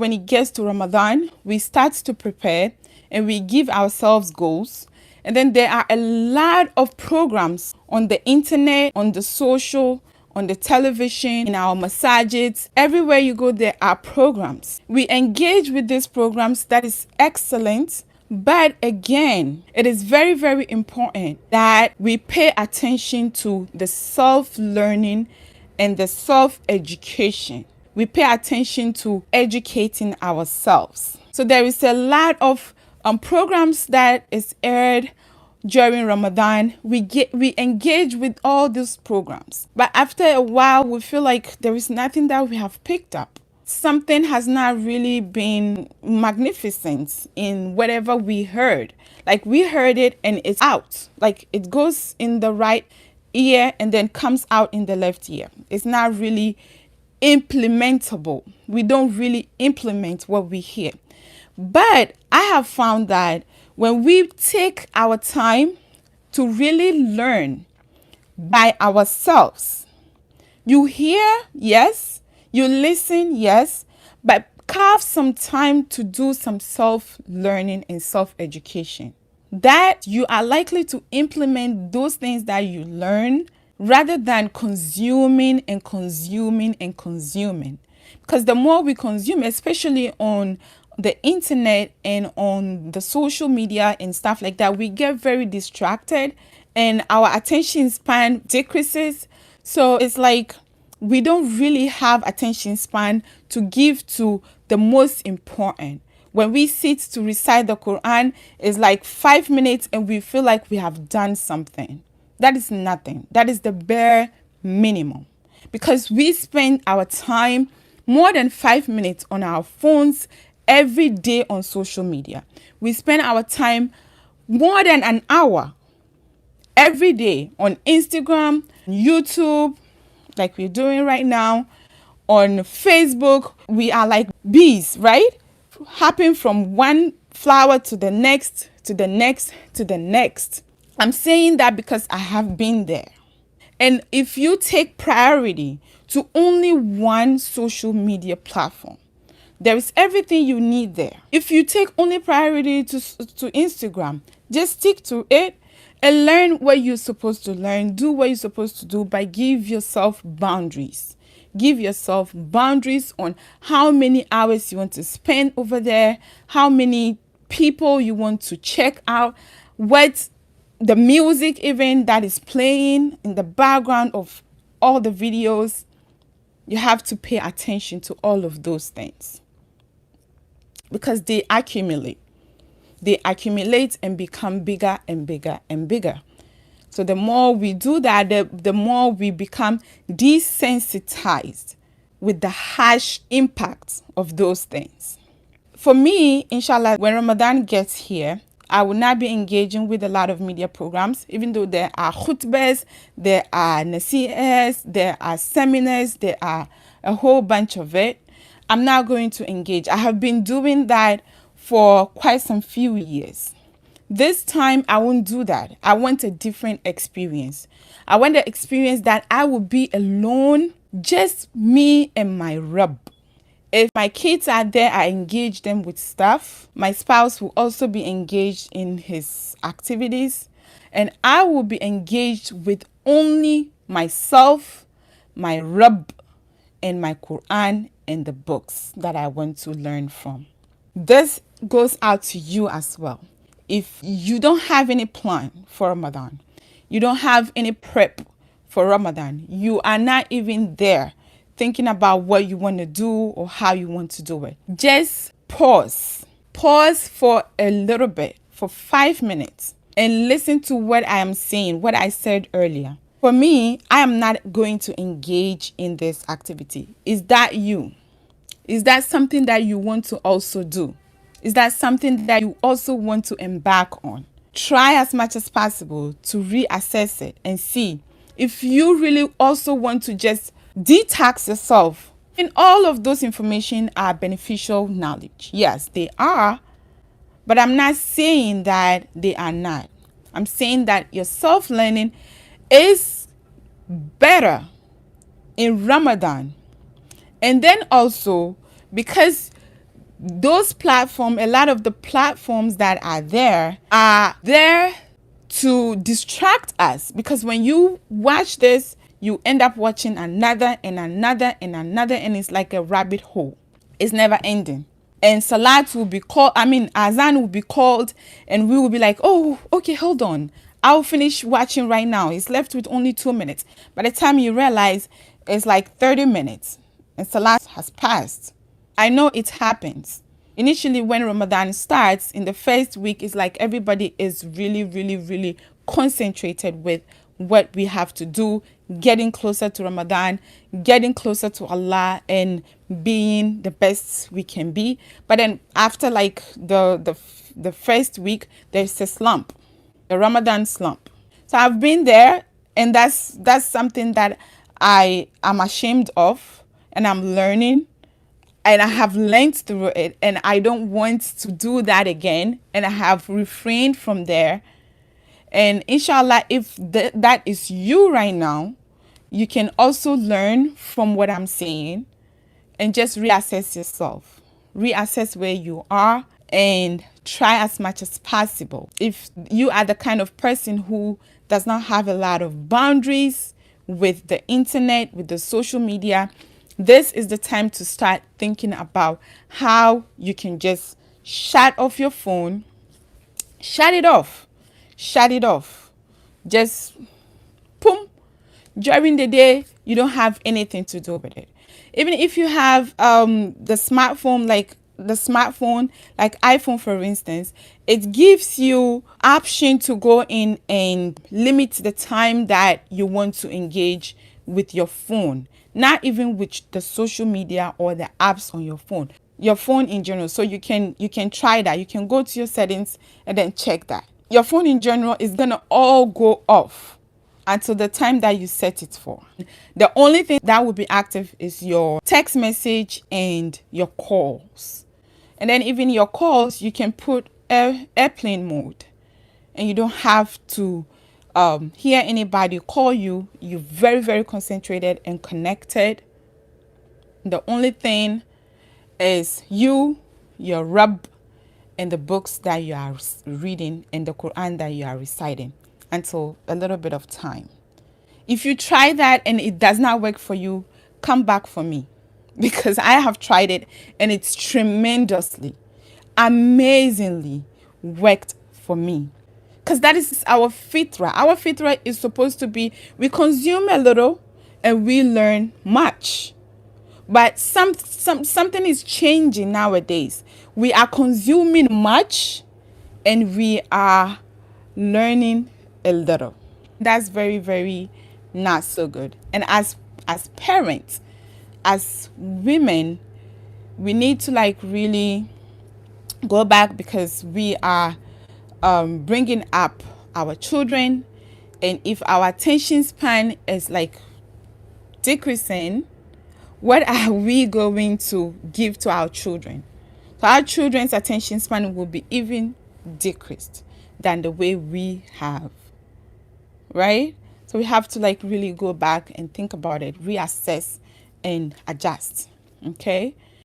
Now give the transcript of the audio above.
When it gets to Ramadan, we start to prepare and we give ourselves goals. And then there are a lot of programs on the internet, on the social, on the television, in our massages. Everywhere you go, there are programs. We engage with these programs. That is excellent. But again, it is very, very important that we pay attention to the self-learning and the self-education. We pay attention to educating ourselves. So there is a lot of programs that is aired during Ramadan. We engage with all these programs. But after a while, we feel like there is nothing that we have picked up. Something has not really been magnificent in whatever we heard. Like we heard it and it's out. Like it goes in the right ear and then comes out in the left ear. It's not really implementable. We don't really implement what we hear. But I have found that when we take our time to really learn by ourselves, you hear, yes, you listen, yes, but carve some time to do some self-learning and self-education. That you are likely to implement those things that you learn rather than consuming and consuming and consuming. Because the more we consume, especially on the internet and on the social media and stuff like that, we get very distracted and our attention span decreases. So it's like we don't really have attention span to give to the most important. When we sit to recite the Quran, it's like 5 minutes and we feel like we have done something. That is nothing. That is the bare minimum. Because we spend our time more than 5 minutes on our phones every day on social media. We spend our time more than an hour every day on Instagram, YouTube, like we're doing right now, on Facebook. We are like bees, right? Hopping from one flower to the next, to the next, to the next. I'm saying that because I have been there. And if you take priority to only one social media platform, there is everything you need there. If you take only priority to Instagram, just stick to it and learn what you're supposed to learn. Do what you're supposed to do, but give yourself boundaries. Give yourself boundaries on how many hours you want to spend over there, how many people you want to check out, what the music even that is playing in the background of all the videos. You have to pay attention to all of those things because they accumulate. They accumulate and become bigger and bigger and bigger. So the more we do that, the more we become desensitized with the harsh impact of those things. For me, inshallah, when Ramadan gets here, I will not be engaging with a lot of media programs, even though there are khutbahs, there are nasihahs, there are seminars, there are a whole bunch of it. I'm not going to engage. I have been doing that for quite some few years. This time, I won't do that. I want a different experience. I want the experience that I will be alone, just me and my Rabb. If my kids are there, I engage them with stuff. My spouse will also be engaged in his activities. And I will be engaged with only myself, my Rabb, and my Quran and the books that I want to learn from. This goes out to you as well. If you don't have any plan for Ramadan, you don't have any prep for Ramadan, you are not even there thinking about what you want to do or how you want to do it. Just pause. Pause for a little bit, for 5 minutes, and listen to what I am saying, what I said earlier. For me, I am not going to engage in this activity. Is that you? Is that something that you want to also do? Is that something that you also want to embark on? Try as much as possible to reassess it and see if you really also want to just detox yourself. And all of those information are beneficial knowledge. Yes, they are, but I'm not saying that they are not. I'm saying that your self-learning is better in Ramadan. And then also, because those platforms, a lot of the platforms that are there to distract us, because when you watch this, you end up watching another and another and another, and it's like a rabbit hole. It's never ending. And Salat will be called, Azan will be called, and we will be like, oh, okay, hold on. I'll finish watching right now. It's left with only 2 minutes. By the time you realize, it's like 30 minutes, and Salat has passed. I know it happens. Initially, when Ramadan starts, in the first week, it's like everybody is really, really, really concentrated with what we have to do, getting closer to Ramadan, getting closer to Allah, and being the best we can be. But then after like the first week, there's a slump, the Ramadan slump. So I've been there, and that's something that I am ashamed of, and I'm learning. And I have learned through it, and I don't want to do that again. And I have refrained from there. And inshallah, if that is you right now, you can also learn from what I'm saying and just reassess yourself. Reassess where you are and try as much as possible. If you are the kind of person who does not have a lot of boundaries with the internet, with the social media, this is the time to start thinking about how you can just shut off your phone, shut it off, just boom. During the day, you don't have anything to do with it. Even if you have the smartphone, like iPhone, for instance, it gives you option to go in and limit the time that you want to engage with your phone. Not even with the social media or the apps on your phone in general. So you can try that. You can go to your settings and then check that. Your phone in general is gonna all go off until the time that you set it for. The only thing that will be active is your text message and your calls. And then even your calls, you can put airplane mode, and you don't have to hear anybody call you. You're very, very concentrated and connected. The only thing is your Rabb, and the books that you are reading, and the Quran that you are reciting until a little bit of time. If you try that and it does not work for you, come back for me, because I have tried it and it's tremendously, amazingly worked for me. Because that is our fitra. Our fitra is supposed to be, we consume a little and we learn much. But something is changing nowadays. We are consuming much and we are learning a little. That's very, very not so good. And as parents, as women, we need to like really go back, because we are bringing up our children, and if our attention span is like decreasing, what are we going to give to our children? So our children's attention span will be even decreased than the way we have, right? So we have to like really go back and think about it, reassess and adjust, okay?